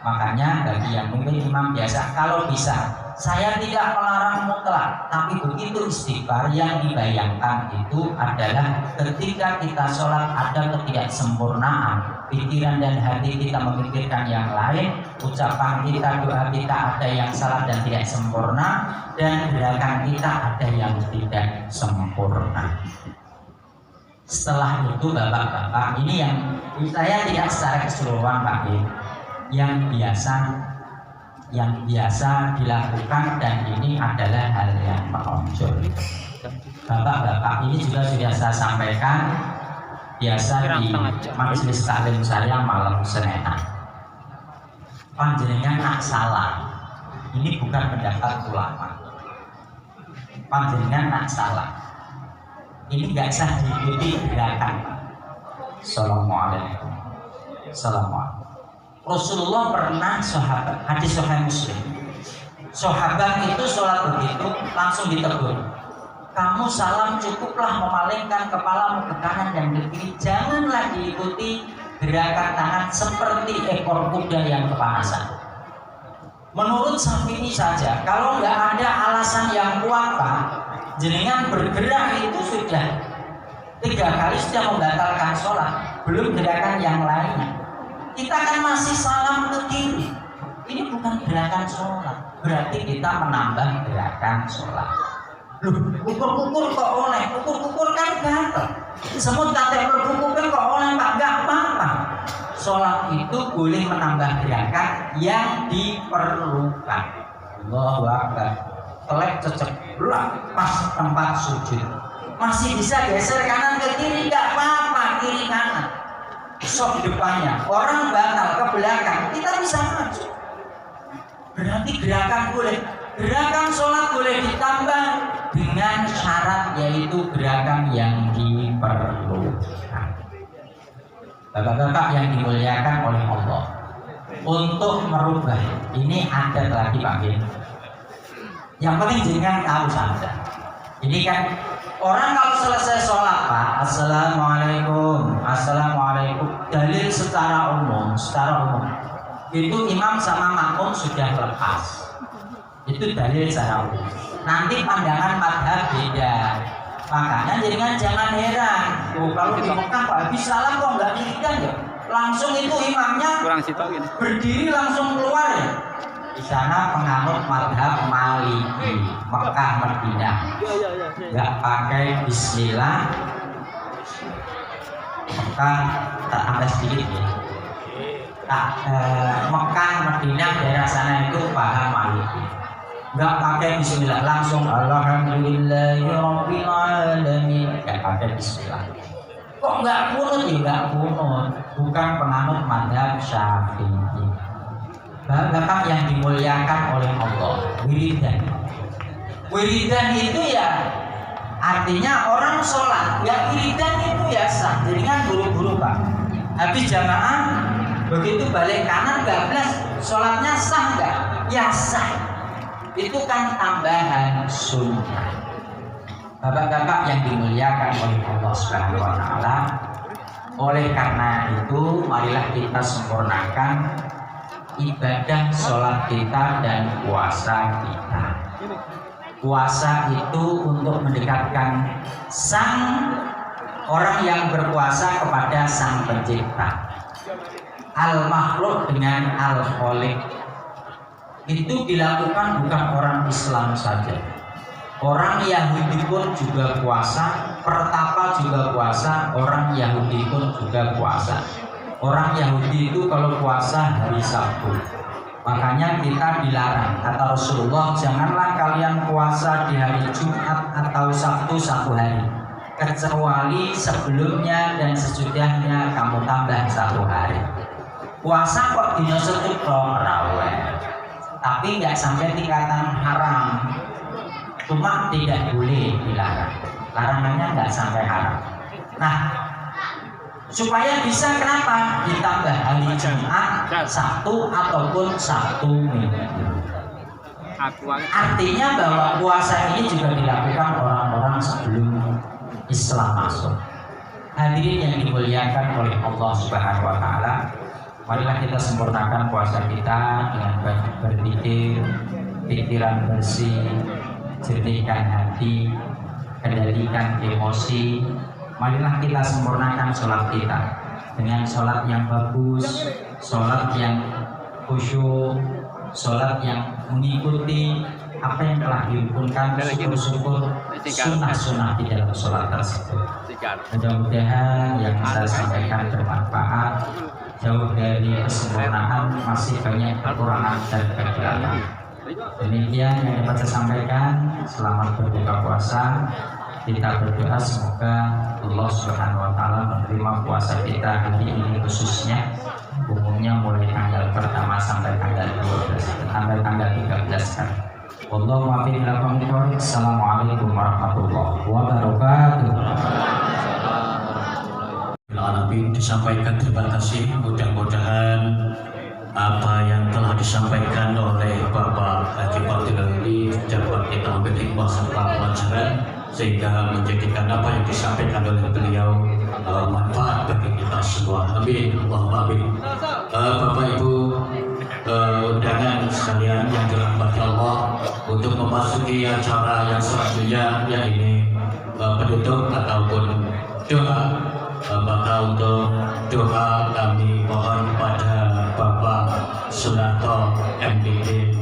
Makanya bagi yang mungkin imam biasa, kalau bisa saya tidak melarang mutlak, tapi begitu istighfar yang dibayangkan itu adalah ketika kita sholat ada ketidaksempurnaan, pikiran dan hati kita memikirkan yang lain, ucapan kita, doa kita ada yang salah dan tidak sempurna, dan gerakan kita ada yang tidak sempurna. Setelah itu bapak-bapak, ini yang saya tidak secara keseluruhan Pak, yang biasa dilakukan, dan ini adalah hal yang menonjol. Bapak-bapak ini juga sudah saya sampaikan, biasa di majelis taklim saya malam Senin. Panjenengan nak salah, ini bukan pendapat ulama. Panjenengan nak salah, ini nggak sah diikuti gerakan. Assalamualaikum. Assalamualaikum. Rasulullah pernah sahabat, hadis Sahih Muslim, sahabat itu sholat begitu langsung ditegur, kamu salam cukuplah memalingkan kepalamu ke kanan dan ke kiri, janganlah diikuti gerakan tangan seperti ekor kuda yang kepanasan. Menurut Syafi'i saja, kalau nggak ada alasan yang kuat Pak, jenengan bergerak itu sudah 3 kali sudah membatalkan sholat, belum gerakan yang lainnya. Kita kan masih salam ke kiri. Ini bukan gerakan sholat, berarti kita menambah gerakan sholat. Loh, ukur-ukur kok oleh? Ukur-ukur kan gatel. Semut kata ukur-ukur kok oleh Pak? Gak apa-apa. Sholat itu boleh menambah gerakan yang diperlukan. Allahu Akbar. Telek cecek belak pas tempat sujud. Masih bisa geser kanan ke kiri, gak apa-apa, kiri kanan. Sok depannya, orang batal ke belakang, kita bisa maju. Berarti gerakan boleh, gerakan sholat boleh ditambah dengan syarat, yaitu gerakan yang diperlukan. Bapak-bapak yang dimuliakan oleh Allah, untuk merubah ini adat lagi Pak. Yang penting jangan tahu saja. Ini kan orang kalau selesai sholat Pak, assalamualaikum, assalamualaikum, dalil secara umum, itu imam sama makmum sudah lepas. Itu dalil secara umum. Nanti pandangan madhab beda. Makanya jangan heran. Kalau di Mekah Pak habis salam kok nggak wiridan ya? Langsung itu imamnya berdiri langsung keluar ya. Di sana penganut madhab Maliki, Mekah Madinah. Nggak pakai Bismillah. Mekah tak tambah sedikit ya. Mekah Madinah daerah sana itu paham Maliki. Nggak pakai Bismillah, langsung Alhamdulillahirabbil alamin. Nggak pakai Bismillah. Kok nggak kunut ya? Nggak kunut. Bukan penganut madhab Syafi'i. Bapak yang dimuliakan oleh Allah, wiridan. Wiridan itu ya artinya orang sholat, ya wiridan itu ya sah. Jadi kan buru-buru Pak. Habis jamaah, begitu balik kanan bablas, sholatnya sah nggak? Ya sah. Itu kan tambahan sunnah. Bapak-bapak yang dimuliakan oleh Allah Subhanahu wa Ta'ala, oleh karena itu marilah kita sempurnakan ibadah sholat kita dan puasa kita. Puasa itu untuk mendekatkan sang orang yang berpuasa kepada sang pencipta. Al-makhluk dengan al-khaliq itu dilakukan bukan orang Islam saja. Orang Yahudi pun juga puasa, pertapa juga puasa, orang Yahudi pun juga puasa. Orang Yahudi itu kalau puasa hari Sabtu. Makanya kita dilarang, kata Rasulullah, janganlah kalian puasa di hari Jumat atau Sabtu satu hari, kecuali sebelumnya dan sesudahnya kamu tambah satu hari. Puasa kok dino setunggal raweh, tapi nggak sampai tingkatan haram, cuma tidak boleh dilarang. Larangannya nggak sampai haram. Nah, supaya bisa kenapa ditambah hari Jumat, Sabtu ataupun Sabtu Minggu. Artinya bahwa puasa ini juga dilakukan orang-orang sebelum Islam masuk. Hadirin yang dimuliakan oleh Allah Subhanahu wa Ta'ala, marilah kita sempurnakan puasa kita dengan banyak berzikir, pikiran bersih, jernihkan hati, kendalikan emosi. Marilah kita sempurnakan sholat kita dengan sholat yang bagus, sholat yang khusyuk, sholat yang mengikuti apa yang telah dihukumkan, syukur-syukur sunnah-sunnah di dalam sholat tersebut. Mudah-mudahan yang saya sampaikan bermanfaat, jauh dari kesempurnaan, masih banyak kekurangan dan kekurangan. Demikian yang dapat saya sampaikan. Selamat berbuka puasa. Kita berdoa semoga Allah Subhanahu wa Ta'ala menerima puasa kita hari ini, khususnya umumnya mulai tanggal pertama sampai tanggal 12 sampai tanggal 13 kan. Wallahu a'lam bishawab. Assalamualaikum warahmatullahi wabarakatuh. Alamin disampaikan terbatasi, mudah-mudahan apa yang telah disampaikan oleh Bapak Haji Fadil ini dapat kita ambil hikmah serta pelajaran sehingga menjadikan apa yang disampaikan oleh beliau manfaat bagi kita semua. Amin. Allahumma amin. Bapak Ibu undangan sekalian yang dirahmati Allah, untuk memasuki acara yang selanjutnya yaitu penutup ataupun doa. Maka untuk doa kami mohon kepada Bapak Sunarto MPD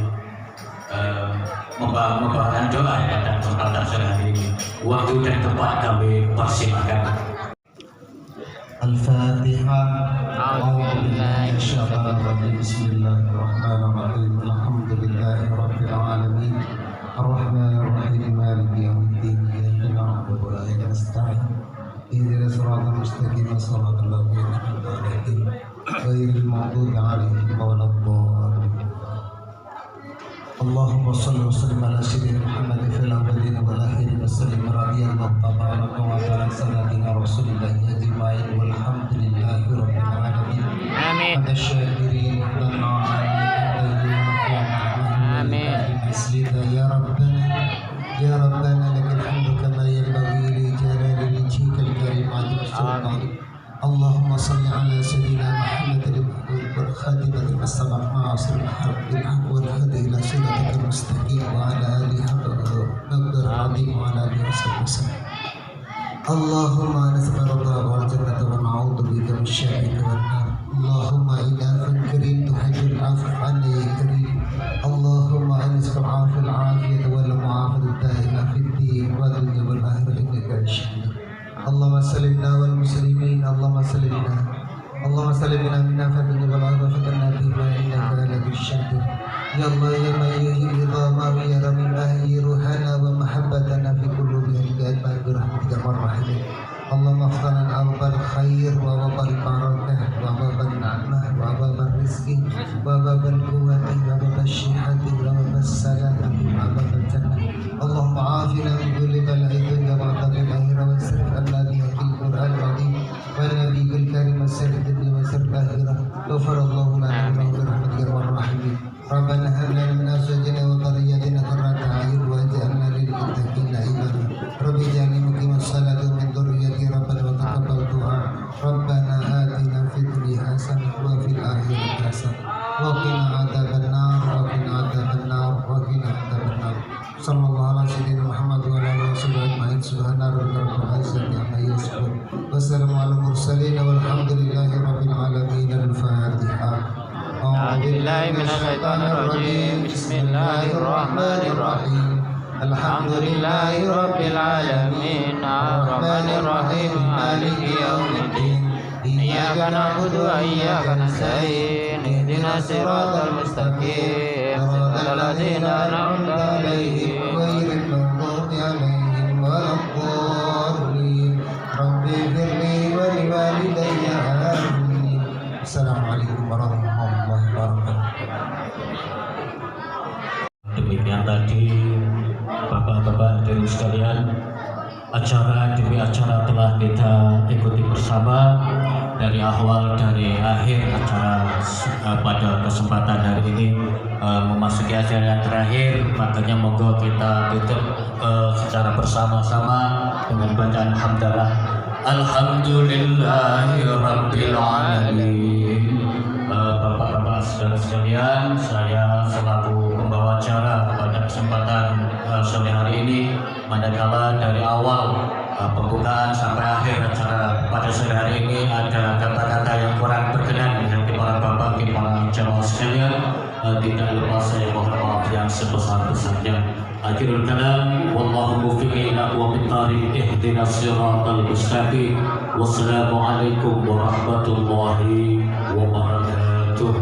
membawakan doa pada kesempatan sore hari ini. Waktu dan tempat kami persilakan. Al-Fatihah. Bismillahirrahmanirrahim. Alhamdulillahirabbil alamin. Ar-Rahmanir-Rahim. Maliki yaumiddin. Iyyaka na'budu wa iyyaka nasta'in. Ihdinas siratal mustaqim. Shiratal ladzina an'amta 'alaihim ghairil maghdubi 'alaihim waladdallin. Allahumma shalli wa sallim ala sayyidina Muhammad fil awwalin wal akhirin wa sallim radhiyallahu tabaraka wa ta'ala sayyidina Rasulillah ajma'in walhamdulillahi rabbil alamin. Amin. Asy-syakirin lana amin. Amin. Ya Rabbana ربنا لك الحمد كما ينبغي لجلال وجهك الكريم عظيم السلطان. اللهم صل على سيدنا محمد الخاتم لما سبق ناصر الحق بالحق والهدى الى صراطك المستقيم وعلى اله حق قدر العظيم وعلى اله وصحبه وسلم. اللهم نسأل الرضا والجنة ونعوذ بك من الشر والنار. اللهم إله كريم تحب العفو عنا يا كريم. اللهم أنزل العافية العافية والمعافاة الدائمة في الدين والدنيا والآخرة إنك الشهيد. اللهم سلمنا والمسلمين. اللهم سلمنا من آفات الدنيا والآخرة فتنا بما إنك على كل شيء. يا الله يا من يحيي العظام ويا رمي أحيي روحنا ومحبتنا في قلوبنا بأجمع برحمتك يا الراحمين. اللهم افتح لنا أبواب الخير وأبواب البركة وأبواب النعمة وأبواب الرزق وأبواب القوة وأبواب الشهادة وأبواب السلامة وأبواب الجنة. اللهم عافنا من كل بلاء الدنيا وعذاب الآخرة واصرف عنا بها في القرآن العظيم والنبي الكريم وسر الدنيا وسر الآخرة. غفر الله لنا برحمتك يا الراحمين. ربنا هب لنا من أزواجنا وذرياتنا قرة أعين واجعلنا للمتقين إماما. رب اجعلني مقيم الصلاة ومن ذريتي ربنا وتقبل دعاء. ربنا آتنا في الدنيا حسنة وفي الآخرة حسنة وقنا عذاب النار صلى الله على سيدنا محمد وعلى آله وصحبه أجمعين. سبحان ربك رب العزة عما يصفون والسلام على المرسلين والحمد لله رب العالمين. الفاتحة. أعوذ بالله من الشيطان الرجيم. بسم الله الرحمن الرحيم. الحمد لله رب العالمين الرحمن الرحيم مالك يوم الدين. إياك نعبد وإياك نستعين اهدنا الصراط المستقيم صراط الذين أنعمت عليهم غير المغضوب عليهم ولا الضالين. رب اغفر لي ولوالدي آمين. السلام عليكم ورحمة الله وبركاته. Demikian tadi Bapak-bapak dan sekalian, acara demi acara telah kita ikuti bersama dari awal dari akhir acara. Pada kesempatan hari ini memasuki acara yang terakhir, makanya monggo kita tutup secara bersama-sama dengan bacaan hamdalah. Alhamdulillahirabbil alamin. Bapak-bapak saudara sekalian, saya selaku pembawa acara pada kesempatan sore hari ini, manakala dari awal pembukaan sampai akhir acara pada sore hari ini ada kata-kata yang kurang berkenan di hati para bapak, di para jamaah sekalian, tidak lupa saya mohon maaf yang sebesar-besarnya. Akhirul kalam, wallahu muwaffiq ila aqwamit thariq, ihdinas siratal mustaqim. Wassalamualaikum warahmatullahi wabarakatuh.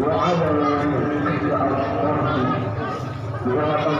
وعلى ذلك أصحابه Dan